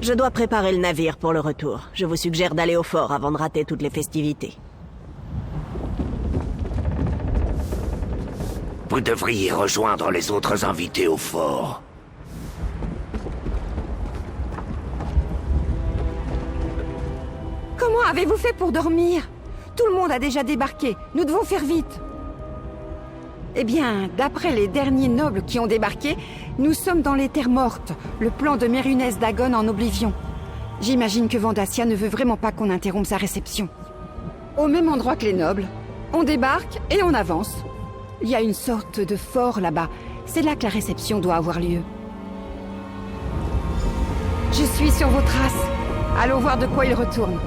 Je dois préparer le navire pour le retour. Je vous suggère d'aller au fort avant de rater toutes les festivités. Vous devriez rejoindre les autres invités au fort. Comment avez-vous fait pour dormir? Tout le monde a déjà débarqué. Nous devons faire vite. Eh bien, d'après les derniers nobles qui ont débarqué, nous sommes dans les terres mortes, le plan de Mérunès Dagon en Oblivion. J'imagine que Vandassia ne veut vraiment pas qu'on interrompe sa réception. Au même endroit que les nobles, on débarque et on avance. Il y a une sorte de fort là-bas. C'est là que la réception doit avoir lieu. Je suis sur vos traces. Allons voir de quoi il retourne.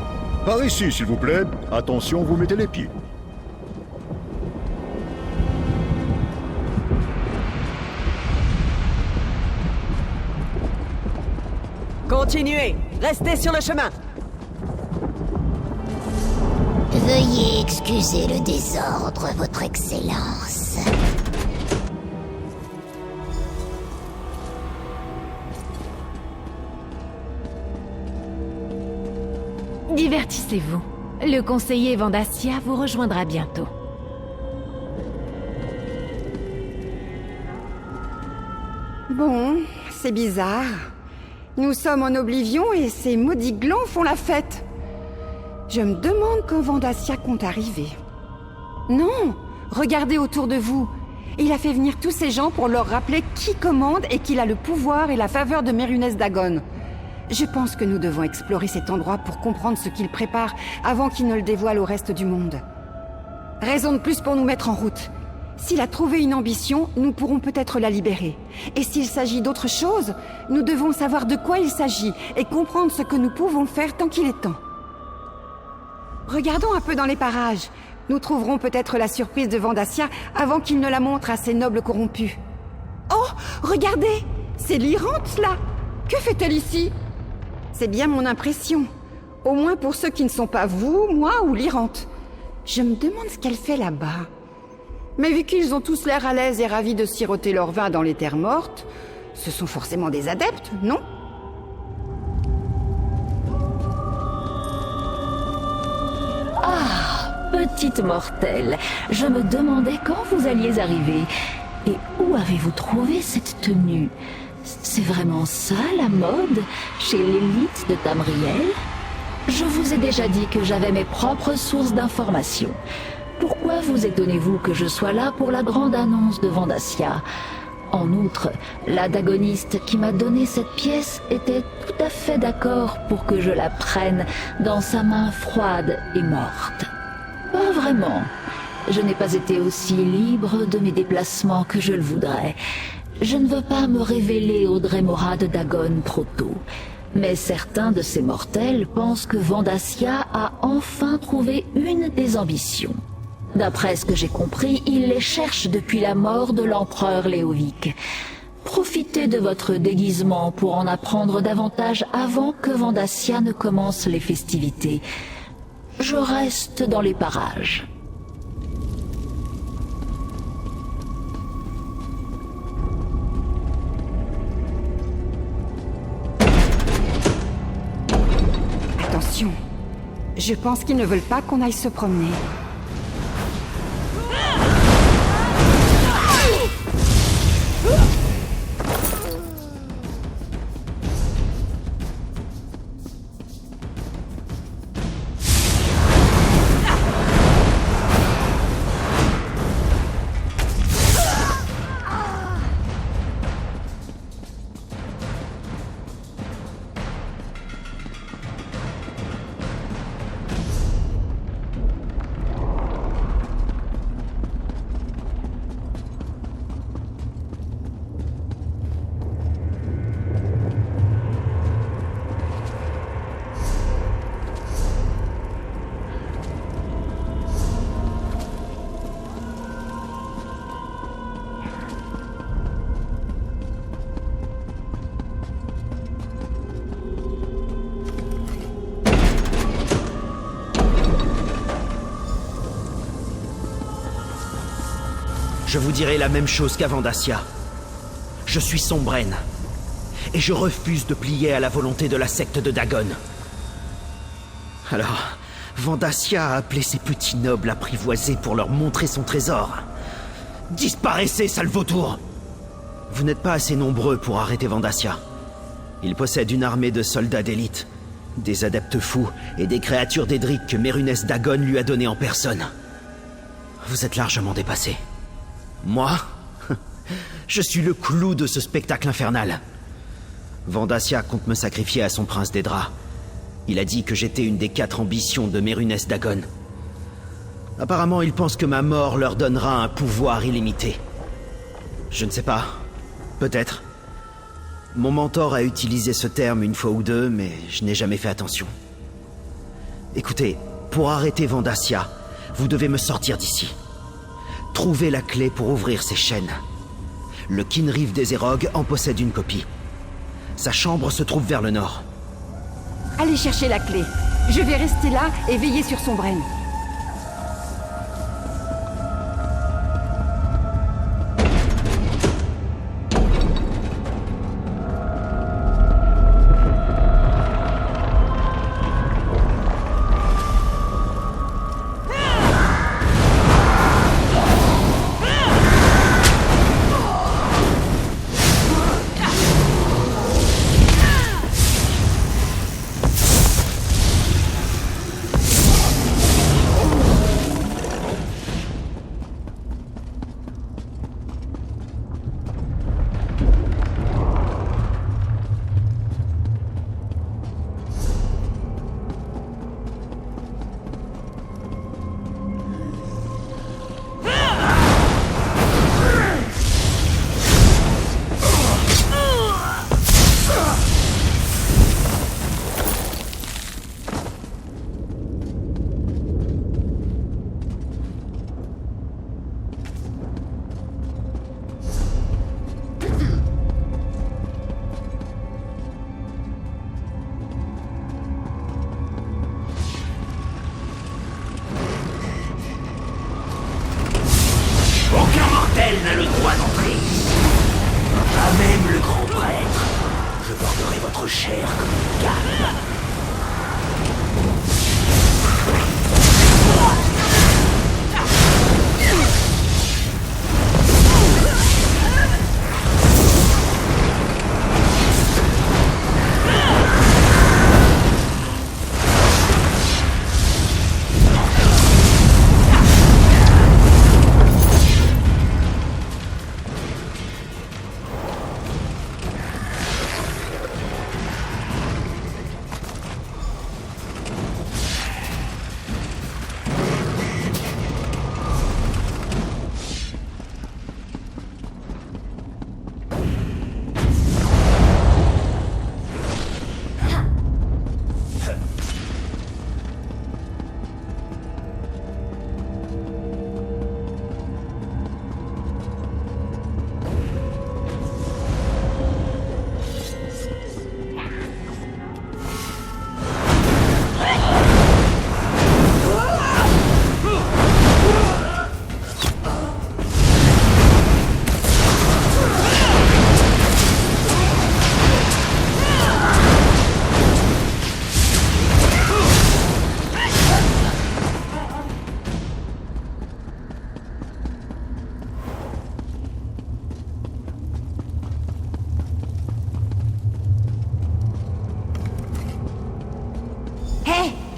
Par ici, s'il vous plaît. Attention, vous mettez les pieds. Continuez! Restez sur le chemin! Veuillez excuser le désordre, Votre Excellence. Divertissez-vous. Le conseiller Vandassia vous rejoindra bientôt. Bon, c'est bizarre. Nous sommes en Oblivion et ces maudits glands font la fête. Je me demande quand Vandassia compte arriver. Non, regardez autour de vous. Il a fait venir tous ces gens pour leur rappeler qui commande et qu'il a le pouvoir et la faveur de Mérunès Dagon. Je pense que nous devons explorer cet endroit pour comprendre ce qu'il prépare avant qu'il ne le dévoile au reste du monde. Raison de plus pour nous mettre en route. S'il a trouvé une ambition, nous pourrons peut-être la libérer. Et s'il s'agit d'autre chose, nous devons savoir de quoi il s'agit et comprendre ce que nous pouvons faire tant qu'il est temps. Regardons un peu dans les parages. Nous trouverons peut-être la surprise de Vandassia avant qu'il ne la montre à ses nobles corrompus. Oh, regardez! C'est Lyranthe, là! Que fait-elle ici? C'est bien mon impression. Au moins pour ceux qui ne sont pas vous, moi ou Lyranthe. Je me demande ce qu'elle fait là-bas. Mais vu qu'ils ont tous l'air à l'aise et ravis de siroter leur vin dans les terres mortes, ce sont forcément des adeptes, non? Petite mortelle, je me demandais quand vous alliez arriver. Et où avez-vous trouvé cette tenue? C'est vraiment ça la mode chez l'élite de Tamriel? Je vous ai déjà dit que j'avais mes propres sources d'informations. Pourquoi vous étonnez-vous que je sois là pour la grande annonce de Vandassia? En outre, la dagoniste qui m'a donné cette pièce était tout à fait d'accord pour que je la prenne dans sa main froide et morte. Pas vraiment. Je n'ai pas été aussi libre de mes déplacements que je le voudrais. Je ne veux pas me révéler au Drémora de Dagon trop tôt. Mais certains de ces mortels pensent que Vandassia a enfin trouvé une des ambitions. D'après ce que j'ai compris, il les cherche depuis la mort de l'empereur Léovic. Profitez de votre déguisement pour en apprendre davantage avant que Vandassia ne commence les festivités. Je reste dans les parages. Attention, je pense qu'ils ne veulent pas qu'on aille se promener. Je vous dirai la même chose qu'à Vandassia. Je suis Sombren. et je refuse de plier à la volonté de la secte de Dagon. Alors, Vandassia a appelé ses petits nobles apprivoisés pour leur montrer son trésor. Disparaissez, sale vautour! Vous n'êtes pas assez nombreux pour arrêter Vandassia. Il possède une armée de soldats d'élite, des adeptes fous et des créatures d'Edric que Mérunès Dagon lui a donné en personne. Vous êtes largement dépassé. Moi, je suis le clou de ce spectacle infernal. Vandassia compte me sacrifier à son prince des draps. Il a dit que j'étais une des 4 ambitions de Mérunès Dagon. Apparemment, il pense que ma mort leur donnera un pouvoir illimité. Je ne sais pas. Peut-être. Mon mentor a utilisé ce terme une fois ou deux, mais je n'ai jamais fait attention. Écoutez, pour arrêter Vandassia, vous devez me sortir d'ici. Trouvez la clé pour ouvrir ces chaînes. Le Kinriv des Erog en possède une copie. Sa chambre se trouve vers le nord. Allez chercher la clé. Je vais rester là et veiller sur Sombraine. Aucun mortel n'a le droit d'entrer ici. Pas même le grand prêtre. Je porterai votre chair comme une garde.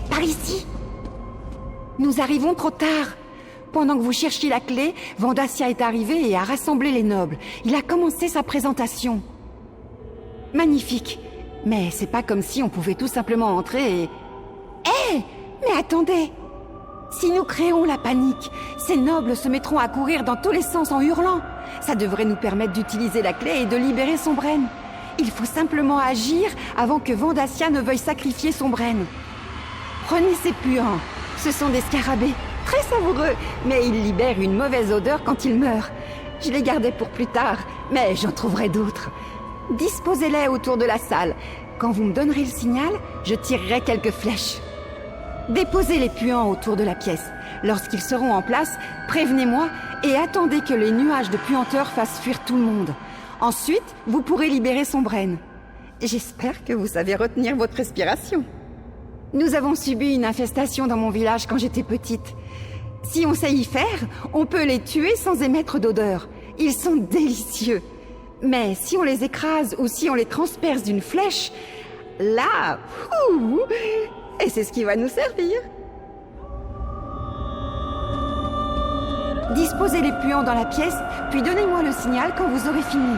Par ici. Nous arrivons trop tard. Pendant que vous cherchiez la clé, Vandassia est arrivé et a rassemblé les nobles. Il a commencé sa présentation. Magnifique. Mais c'est pas comme si on pouvait tout simplement entrer et... Hé! Mais attendez! Si nous créons la panique, ces nobles se mettront à courir dans tous les sens en hurlant. Ça devrait nous permettre d'utiliser la clé et de libérer Sombraine. Il faut simplement agir avant que Vandassia ne veuille sacrifier Sombraine. Prenez ces puants. Ce sont des scarabées, très savoureux, mais ils libèrent une mauvaise odeur quand ils meurent. Je les gardais pour plus tard, mais j'en trouverai d'autres. Disposez-les autour de la salle. Quand vous me donnerez le signal, je tirerai quelques flèches. Déposez les puants autour de la pièce. Lorsqu'ils seront en place, prévenez-moi et attendez que les nuages de puanteurs fassent fuir tout le monde. Ensuite, vous pourrez libérer Sombraine. J'espère que vous savez retenir votre respiration. Nous avons subi une infestation dans mon village quand j'étais petite. Si on sait y faire, on peut les tuer sans émettre d'odeur. Ils sont délicieux. Mais si on les écrase ou si on les transperce d'une flèche, là, et c'est ce qui va nous servir. Disposez les puants dans la pièce, puis donnez-moi le signal quand vous aurez fini.